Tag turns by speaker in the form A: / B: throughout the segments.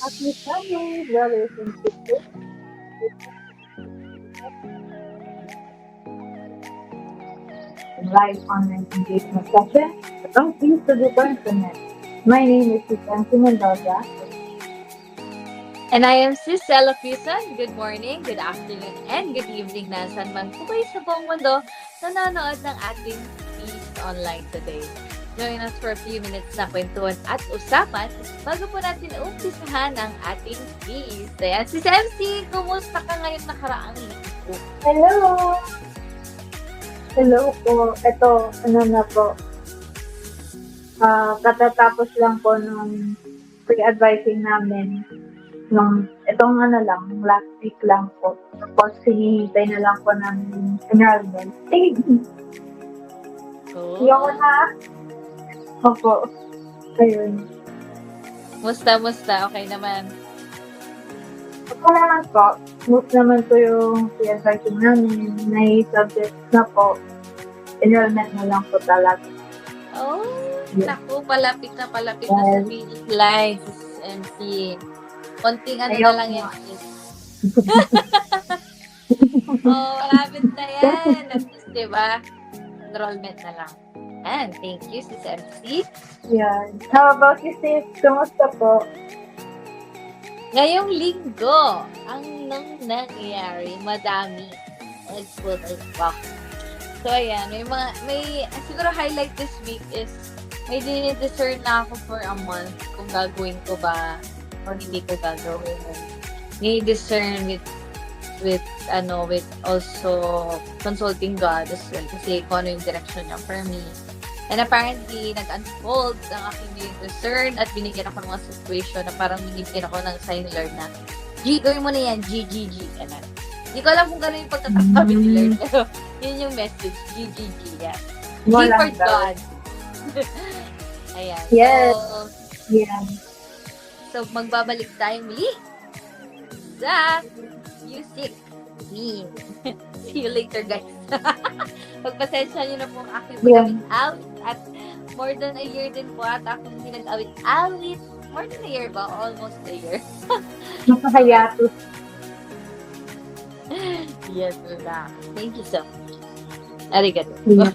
A: Happy Sunday, brothers and sisters. Live online engagement session ang Peace to the Internet. My name is Susanti Mendoza.
B: And I am Sis Ella Fuson. Good morning, good afternoon, and good evening na saan man po kayo sa buong mundo nanonood ng ating Peace Online today. Join us for a few minutes na kwentuhan at usapan bago po natin umpisahan ang ating Peace. Ayan, Sis MC, kumusta ka ngayon nakaraang linggo?
A: Hello! Hello po. Ito, na po. Katatapos lang po ng pre-advising namin itong last week lang po. Tapos hinihintay na lang po ng enrollment. Yung na. Opo. Ayun.
B: Musta? Okay naman.
A: Ako naman po. Smooth naman po yung pre-advising namin. May subject na po. Enrollment na lang po talaga.
B: Oh,
A: Yeah.
B: naku, palapit na sa finish line, Sis MC. Konting ano na lang yan. Oh, malapit na yan. At least, diba? Enrollment na lang. And thank you, Sis MC.
A: Yan. How about you, sis? Kumusta po?
B: Ngayong linggo, ang nangyayari, madami. Nag-pull back. So, ayan, siguro highlight this week is, may dinidiscern na ako for a month kung gagawin ko ba or hindi ko gagawin. Ni-discern with also consulting God as well kasi kung ano yung direction niya for me. And apparently, nag-unfold ang aking discern at binigyan ako ng mga situation na parang binigyan ako ng sign ni Lord na, gawin mo na yan, Ganun. Hindi ko alam kung gano'n yung pagkakasabi ni Lord, pero yun yung message, yeah. G for God. Ayan.
A: Yes.
B: So, magbabalik tayo muli sa music me. See you later, guys. Pagpasensya nyo na po ang aking awit at more than a year din po at akong hindi nag-awit. More than a year ba? Almost a year.
A: Nakakayatos.
B: Yes, wala. Thank you so much. Arigato.
A: Yeah.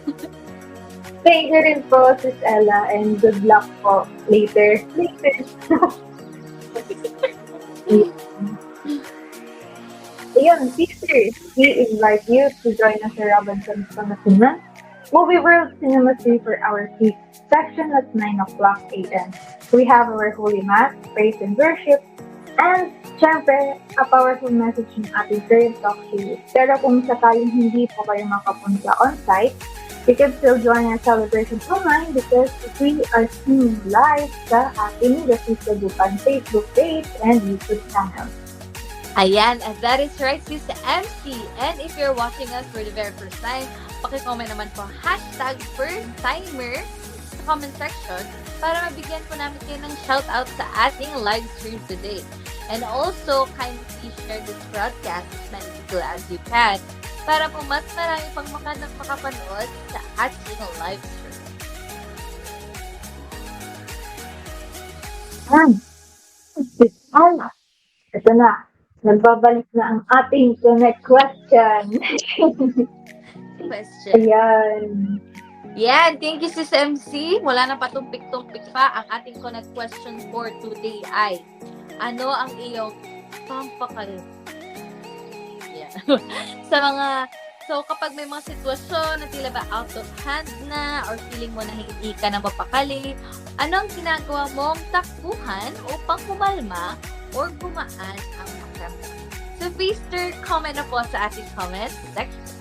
A: Thank you rin po, Sis Ella, and good luck po later. Ayun, sisters, we invite you to join us sa Robinson's Pangasinan Movie World Cinema 3 for our peak section at 9 o'clock a.m. We have our Holy Mass, praise and worship, and syempre, a powerful message ng ating current talk series. Pero kung sakaling hindi po kayo makapunta on-site, you can still join our celebration online because we are streaming live sa ating Justice Lagupan Facebook page and YouTube channel.
B: Ayan, and that is right, Sis MC. And if you're watching us for the very first time, pakicomment naman po #first-timer sa comment section para mabigyan po namin kayo ng shoutout sa ating live stream today. And also, kindly share this broadcast as many people as you can para po mas marami pang makapanood sa ating live stream.
A: Ito na. Nagbabalik na ang ating connect question. Ayan.
B: Yan, thank you, Sis MC. Wala na patumpik-tumpik pa. Ang ating connect question for today ay, ano ang iyong pampakalma? Yeah. So kapag may mga sitwasyon na tila ba out of hand na or feeling mo na hindi ka na mapakali, ano ang ginagawa mong takbuhan upang kumalma or gumaan ang pakiramdam? So please comment na po sa ating comment section.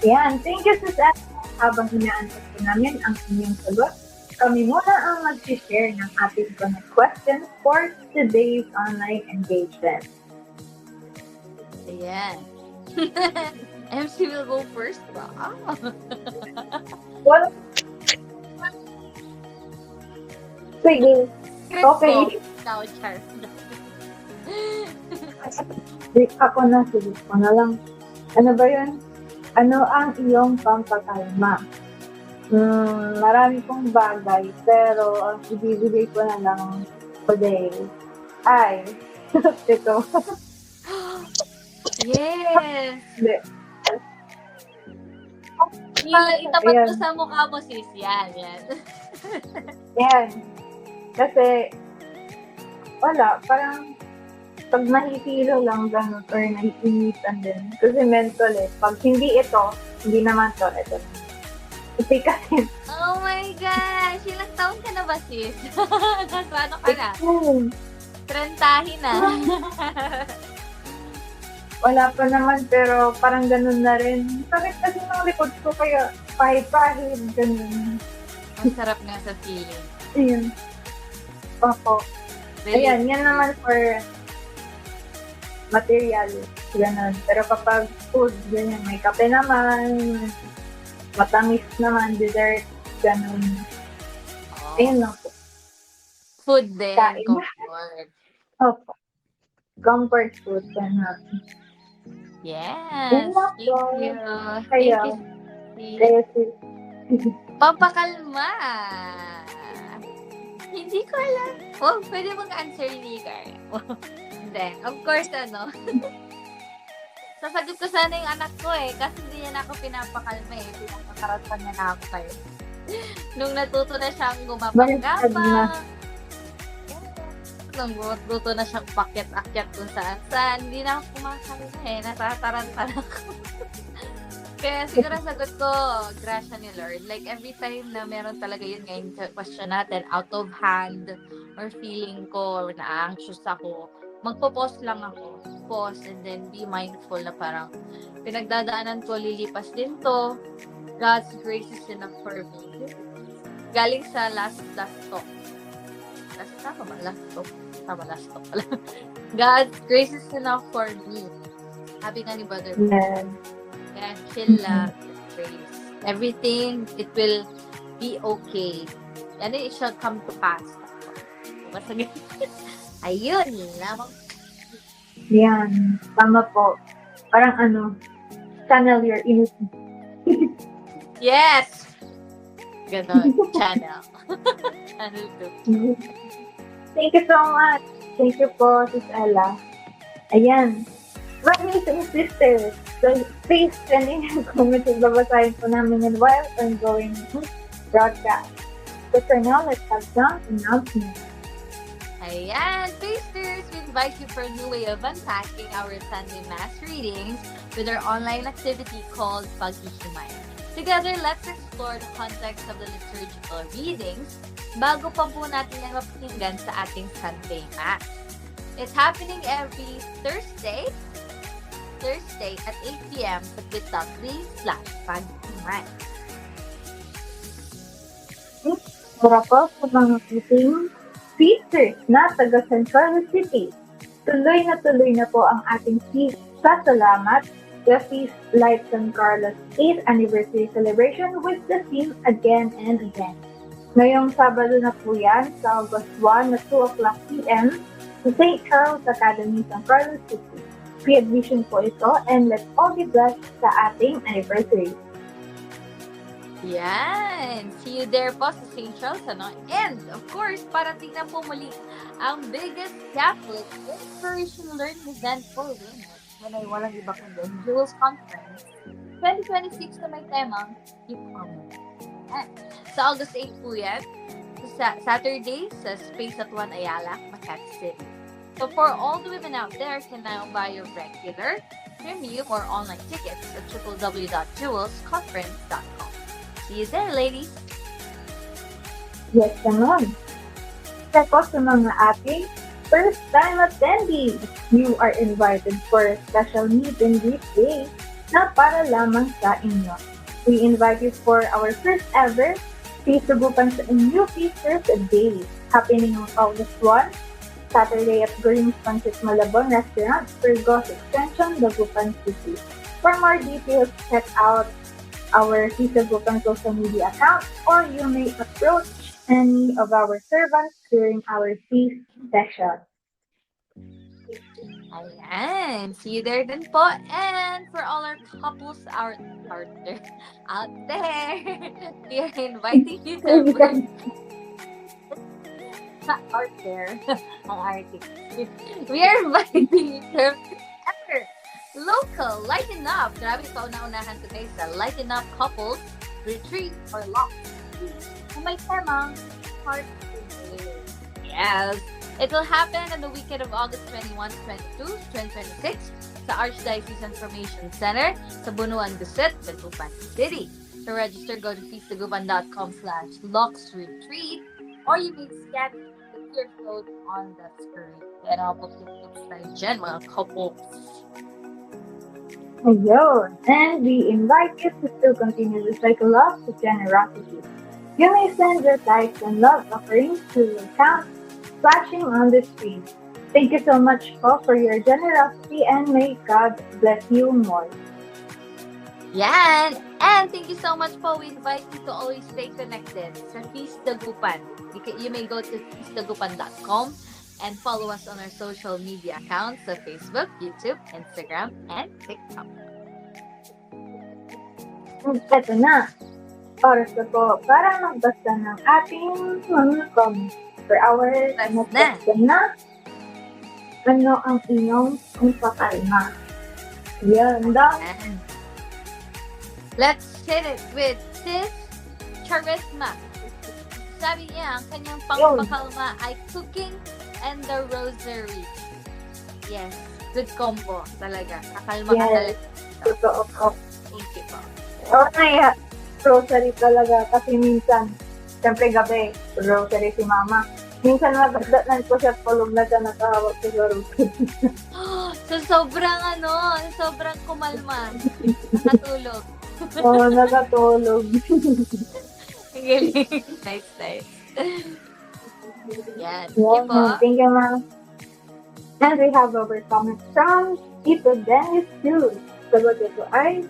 A: Yan. Thank you, Sis Ella. Habang inaantok po namin ang inyong sagot, kami muna ang mag-share ng ating connect question for today's online engagement.
B: Ayan. MC will go first ba?
A: Well, sige. Okay.
B: Now, Char.
A: Ako na, sige ko na lang. Ano ba yun? Ano ang iyong pampakalma? Marami pong bagay, pero ang ibibigay ko na lang today ay ito.
B: Yes!
A: Hindi.
B: Itapat mo
A: Ayan.
B: sa mukha mo, sis. Yan, yan.
A: Yan. Kasi, wala, parang pag nahihilo lang ganun or naiinitan din. Kasi mental pag hindi ito, hindi naman to, ito. Kasi kasi,
B: Oh my gosh! Ilang taon ka na ba, sis? Ano ka na? Trentahin na.
A: wala pa naman, pero parang ganun na rin. Sakit kasi ng likod ko, kaya pahit-pahit, ganun.
B: Ang sarap nga sa feeling.
A: Ayun. Opo. Ayan, yan naman for material. Ganun. Pero kapag food, ganyan, may kape naman, matamis naman, dessert, ganun.
B: Oh.
A: Ayun lang po.
B: Food din.
A: Kain.
B: Comfort.
A: Opo. Comfort food, ganun.
B: Yes.
A: Yun lang
B: Thank
A: po.
B: you.
A: Kaya,
B: Thank you, sis.
A: kaya
B: Pampakalma. Hindi ko alam. Oh, pwede mong answer ni Kara. Then, of course, sasagot ko sana yung anak ko kasi hindi niya na ako pinapakalma Pinapakarapan niya na ako kayo. Nung natuto na siyang gumapang-gapang. Nung natuto na siyang pakyat-akyat kung saan-saan. Hindi na ako kumakalma Natataranta na ako. Kaya siguro sagot ko, grasya ni Lord. Like, every time na meron talaga yun ngayon question natin, out of hand, or feeling ko, or na-anxious ako, magpo-pause lang ako. Pause, and then be mindful na parang, pinagdadaanan ko, lilipas din to. God's grace is enough for me. Galing sa last talk. Tama last talk pala. God's grace is enough for me. Sabi nga ni Brother.
A: Yeah.
B: Kaya chill lang, grace. Everything, it will be okay. And it shall come to pass. Basta ayun, lamang.
A: Yan. Tama po. Parang channel your inner.
B: Yes! Ganon, channel. Channel 2.
A: Thank you so much. Thank you po, Sis Ella. Ayan. Brothers and sisters, so please send in your comments and babasahin po namin yan while ongoing broadcast. So for now, let's have some announcements.
B: Ayan, Tasters, we invite you for a new way of unpacking our Sunday Mass readings with our online activity called Paghihimay. Together, let's explore the context of the liturgical readings bago pa po natin yan mapakinggan sa ating Sunday Mass. It's happening every Thursday at 8 p.m. sa bit.ly/Paghihimay.
A: Para po sa mga ating feasters na taga Central City, tuloy na po ang ating feast sa Salamat, the Feast Light San Carlos 8th Anniversary Celebration with the theme Again and Again. Ngayong Sabado na po yan sa August 1 at 2 o'clock p.m. sa St. Charles Academy, San Carlos City. Free admission po ito, and let's all be blessed sa ating anniversary.
B: Yan! See you there po sa St. Charles, And, of course, para tingnan po muli ang biggest Catholic inspiration learning event for women. Manay walang iba kundi Jewels Conference 2026 na may temang Keep Calm. Sa August 8 po yan, sa Saturday sa Space at 1 Ayala, Makati City. So for all the women out there, can now buy your regular, premium, or online tickets at www.jewelsconference.com. See you there, ladies!
A: Yes, naman. Tapos sa mga ating first-time attendees, you are invited for a special meet and greet day na para lamang sa inyo. We invite you for our first ever Pisugupan sa New Feasters Day, happening on August 1, Saturday at Green's Pancit Malabon Restaurant, Burgos Extension, Dagupan City. For more details, check out our Pisugupan social media account, or you may approach any of our servants during our feast session.
B: Ayan. See you there din po. And for all our couples out there, we are inviting you to art there. Ang arte. We are inviting you to ever local lighten up. Grabe, pauna-unahan to guys sa lighten up couples retreat or lock. May temang heart. Yes. It will happen on the weekend of August 21 to 22, 2026 sa Archdiocese Information Center sa Bunuan, Gusit, Dagupan City. To register, go to feastdagupan.com/locksretreat or you may scan the QR code on the screen. And I'll put the tips tayo dyan, mga couples.
A: Ayun. And we invite you to still continue the cycle of generosity. You may send your tithes and love offerings to the account flashing on the screen. Thank you so much po for your generosity and may God bless you more.
B: Yan! And thank you so much po. We invite you to always stay connected sa Feast Dagupan. You may go to feastdagupan.com and follow us on our social media accounts sa Facebook, YouTube, Instagram, and TikTok.
A: Ito na. Oras na po para magbasa ng ating mga comments. For our next question na, ano ang inyong pakalma? Yan daw.
B: Let's hit it with Sis Charisma. Sabi niya, ang kanyang pangpakalma ay cooking and the rosary. Yes, good combo talaga. Kakalma ka talaga.
A: Totoo po.
B: Thank you po.
A: Okay, rosary talaga kasi minsan, siyempre gabi, rosary si mama. Minsan magdadaan ko siya tulog na siya nakahawak sa rosary.
B: So sobrang kumalma. Nakatulog.
A: Oo, nakatulog.
B: Galing. Nice. Yan.
A: Thank you, ma'am. And we have our comment from Tito Dennis too. Sagot ito ay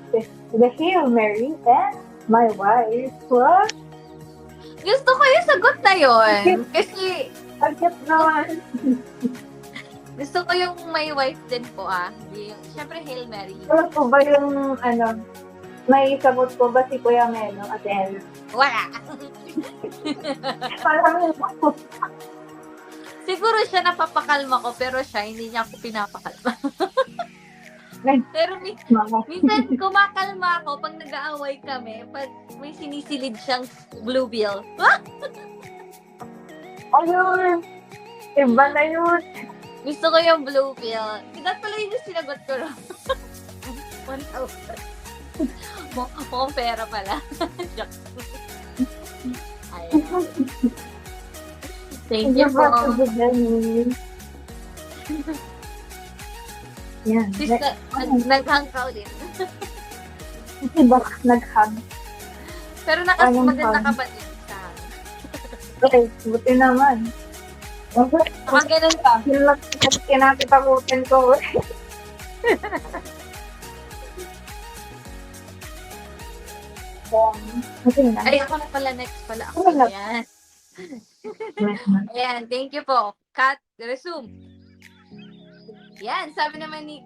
A: the Hail Mary and my wife. What?
B: Gusto ko yung sagot na yun. Kasi,
A: agad naman.
B: Gusto ko yung my wife din po Siyempre, Hail Mary.
A: Ano po ba yung, may sagot po ba si Kuya Melo at El?
B: Wala.
A: Parang
B: Siguro siya napapakalma ko, pero siya, hindi niya ako pinapakalma. Pero minsan kumakalma ako pag nag-aaway kami, pag may sinisilid siyang bluebill.
A: Ayun! Iba na yun!
B: Gusto ko yung bluebill. That pala yung sinagot ko. 1,000. Mukhang pera pala. Ayan. Thank you po.
A: Yan.
B: Nag-hang ka ulit.
A: Diba nag-hang?
B: Pero maganda ka ba din sa hang?
A: Okay, buti naman.
B: Mga ganun pa.
A: Kinakitakutin ko.
B: Ay, ako na pala. Next pala ako. Ayan. Ayan, thank you po. Kat, resume. Yan, sabi naman ni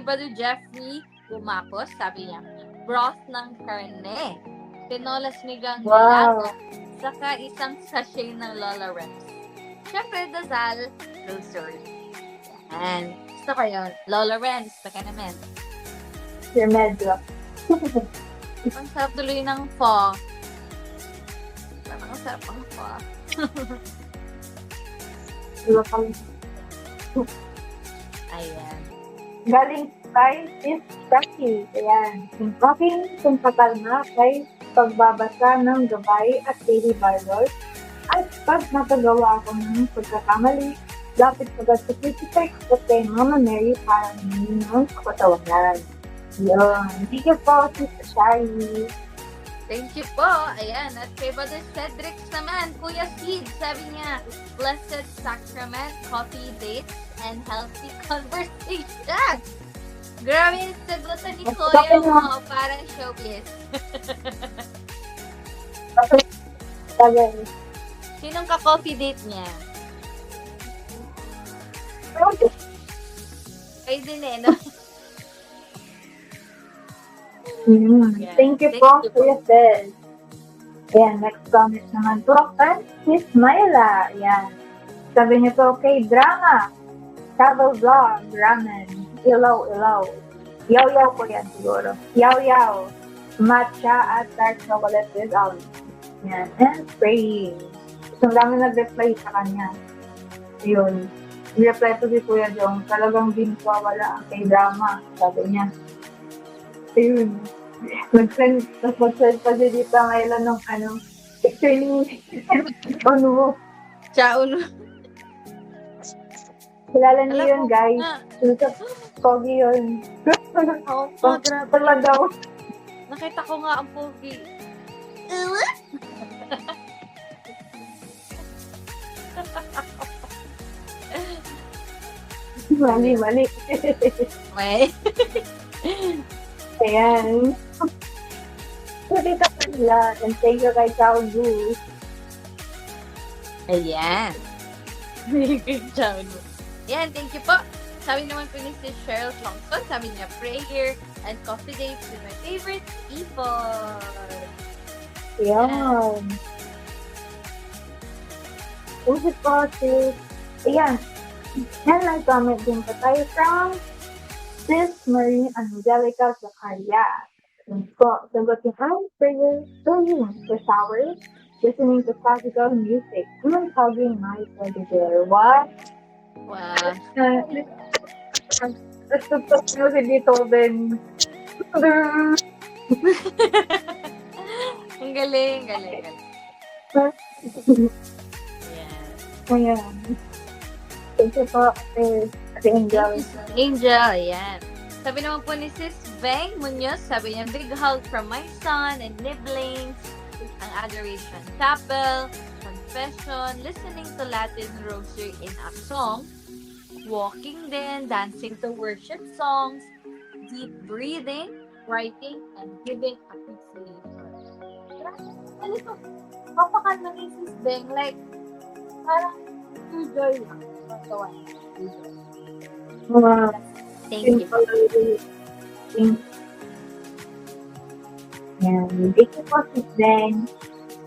B: Brother Jeffrey Gumapos, sabi niya, broth ng karne, tinola sinigang nilago, saka isang sachet ng Lola Rems. Siyempre, dasal, rosary. Yan. Gusto ko yun. Lola Rems, baka naman.
A: Your medyo.
B: Ang sarap tuloy ng pho. Parang ang sarap ang pho.
A: Diba kami?
B: Ayan.
A: Galing kay Sis Jackie. Ayan. Yung aking pakalma kay pagbabasa ng gabay at daily Bible. At pag nakagawa ako ng pagkakamali, lapit agad sa crucifix at kay Mama Mary para namin ng kapatawanan. Yun. Thank you po, Sis Shari.
B: Thank you po. Ayan. At kay Brother Cedric naman, Kuya Seed, sabi niya, Blessed Sacrament, coffee dates, and healthy conversation. Grabe yung sagutan ni Kuya mo. Parang showbiz. Sinong ka-coffee date niya? Kayo din no?
A: Thank you po, Kuya Ted. Ayan, next comment naman po. Miss Myla. Ayan. Sabi niya po, K-drama, travel vlog, ramen, ilaw. Yaw-yaw po yan siguro. Yaw-yaw, matcha at dark chocolate with almond. Yan. And praying. So, ang dami nag-reply sa kanya. Yun. Reply to si Kuya Jong, talagang di wala ang K-drama. Sabi niya. Ayun. Mag-send pa si Dita Mayla ng picture ni ano.
B: Ciao, no?
A: Kilala niyo
B: Alam
A: yun,
B: mo,
A: guys. Yun sa Pogi yun.
B: Oo, grabe.
A: Pala daw.
B: Nakita ko nga ang pogi.
A: Mali.
B: May.
A: Ayan. So, dito pa nila. And thank you kay Chao Gu.
B: Ayan. Ciao, no? Ayan, thank you po. Sabi naman po ni si Cheryl Thompson, sabi niya, prayer and coffee dates with my favorite people.
A: Ayan. Thank you po, sis. Ayan. Yan, nag-comment din pa tayo from Sis Marie Angelica Zacaria. Yun po, sagot yung prayer singing for showers, listening to classical music, and hugging my teddy bear. What?
B: Wow.
A: Nagtugtog nyo si Beethoven.
B: Ang galing. Ayan.
A: Ayan. Thank you po, Ate Angel.
B: Angel, ayan. Sabi naman po ni Sis Beng Munoz, sabi niya, big hug from my son and nibblings, ang Adoration Chapel, confession, listening to Latin Rosary in a song, walking din, dancing to worship songs, deep breathing, writing, and giving appreciation. Ano ito? Papakalma ni Sis Beng, like, parang pure joy lang.
A: Wow.
B: Thank you.
A: Yan. Thank you po, Sis Ben.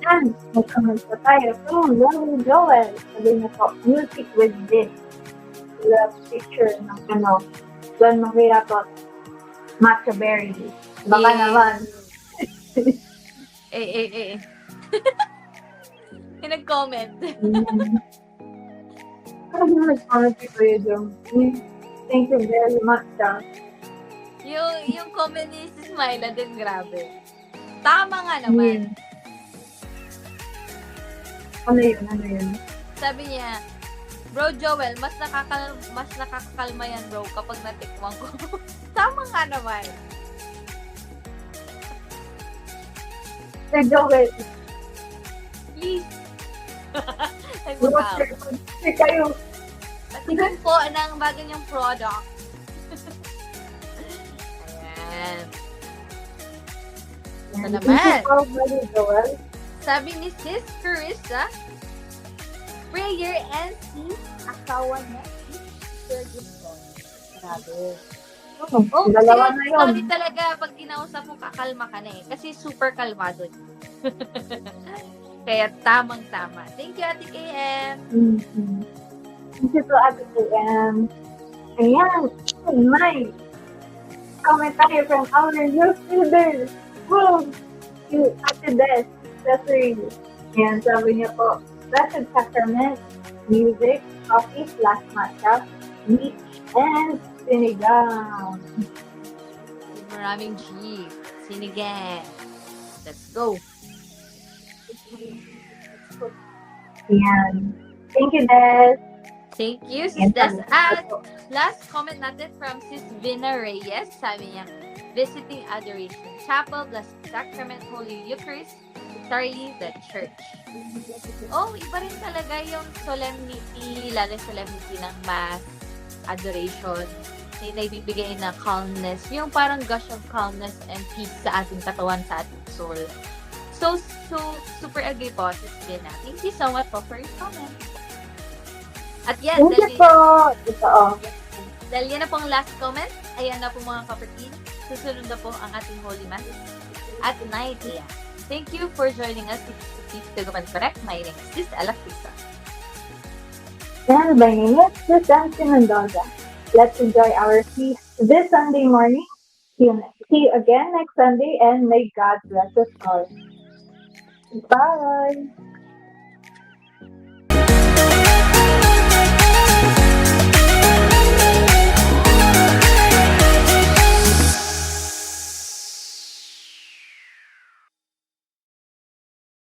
A: Yan. Mag-comment pa tayo. Lovely Joel. Sabi niya po, music with this. Love picture ng Don Maria po. Matcha berry. Baka naman.
B: Yung nag-comment.
A: Ano nag-comment si Kuya Jong? Thank you very much, ah.
B: Yung comment ni Sis Myla din, grabe. Tama nga naman.
A: Ano yun?
B: Sabi niya, Bro Joel, mas nakakakalma yan, bro, kapag natikman ko. Tama nga naman.
A: Sir Joel,
B: Please. Nagmukha.
A: Sir kayo.
B: Patigyan po ng bago niyang product. Ayan. Ito naman.
A: Joel.
B: Sabi ni Sis Carissa, prayer and see asawa niya. Grabe. Oh,
A: dalawa na yun.
B: sorry talaga pag kinausap mo kakalma ka na eh. Kasi super kalmado niya. Kaya tamang-tama. Thank you, Ate KM.
A: Mm-hmm. Thank you to Ate KM. Ayan. May comment tayo from our YouTuber. Boom! To Ate Des. Cesare. Ayan, sabi niya po, Blessed Sacrament, music, coffee, matcha, meat, and sinigang.
B: Maraming G. Sinigang. Let's go.
A: Ayan. Thank you, Des.
B: Thank you, Sis Des. At last comment natin from Sis Vina Reyes. Sabi niya, visiting Adoration Chapel, Blessed Sacrament, Holy Eucharist, Charlie the Church. Oh, iba rin talaga yung solemnity, lalo solemnity ng Mass, Adoration. Na ibibigay na calmness, yung parang gush of calmness and peace sa ating katawan, sa ating soul. So, super agree po, Sis Vina. Thank you so much po for your comment. At yan,
A: Thank you po. Ito,
B: dahil yan na po ang last comment, ayan na po mga kapatid, susunod na po ang ating Holy Mass at 9 a.m. Thank you for joining us. Please to go and correct. My name is Sis Alacisa.
A: And my name is Crisanti Mendoza. Let's enjoy our feast this Sunday morning. See you again next Sunday, and may God bless us all. Bye!